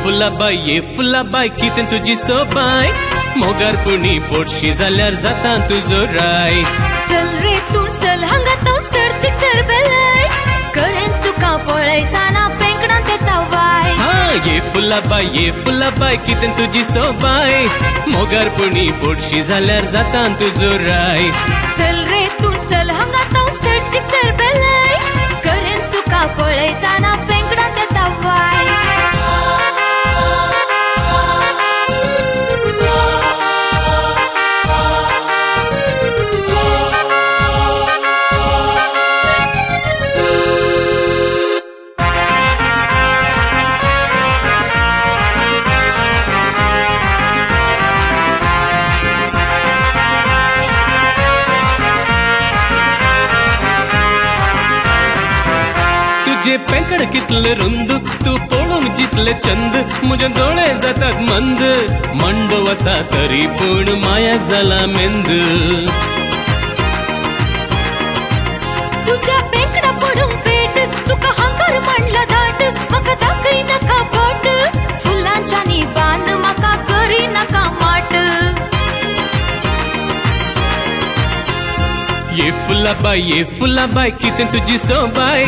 ये फुलाबाई कितें तुजी सोबाय मोगारपुणी पोटशी जाल्यार जाता तुजो राय चल रे तूं चल हांगा तोंड सर्तीक सरबेलाय कळेंच तुका पळयताना पेंकणांत येता वाय ये फुलाबाई कितें तुजी सोबाय मोगारपुणी पोटशी जाल्यार जाता तुजो राय चल रे तूं चल हांगा तोंड सर्तीक सरबेलाय कळेंच तुका पळयताना पेंकणांत येता वाय तुझे पेंकड कितले रुंद तू पळोवंक जितले चंद म्हजे दोळे जातात मंद मंडो आसा तरी पूण मायाक जाला मेंद तुझ्या पेंकडा पडूंक पेट तुका हांगर मांडला दाट म्हाका दाखय नाका बोट फुलांच्यानी बांद म्हाका करी नाका माट ये फुलाबाई कितें तुजी सोबाय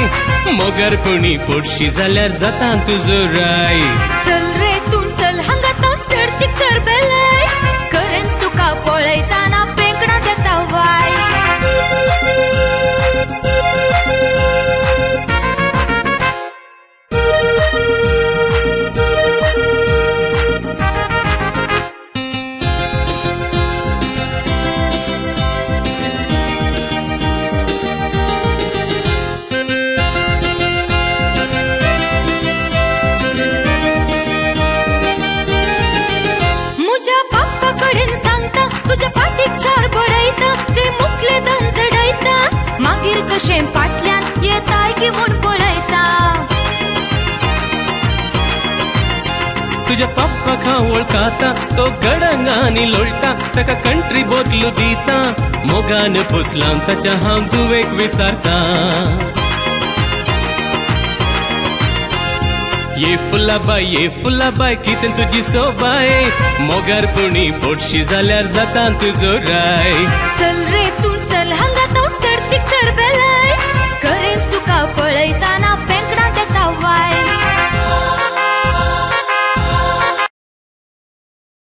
मोगारपुणी पोटशी जाल्यार जाता तुजो राय चल रे तूं चल हांगा तोंड सर्तीक सरबेलाय करेंच तुका पळयताना पेंकणांत येता वाय तुझ्या पाठीक चार बडयता ते मुखले धन जडयता मागीर कशें फाटल्यान येताय घेवन पळयता तुझ्या पप्पाक हांव वळखता तो गडंगांनी लोळटा ताका कंट्री बोटलो दिता मोगान पोसलां ताच्या हांव दुवेक विसारता ये फुलाबाई कितें तुजी सोबाय मोगारपुणी पोटशी जाल्यार जाता तुजो राय चल रे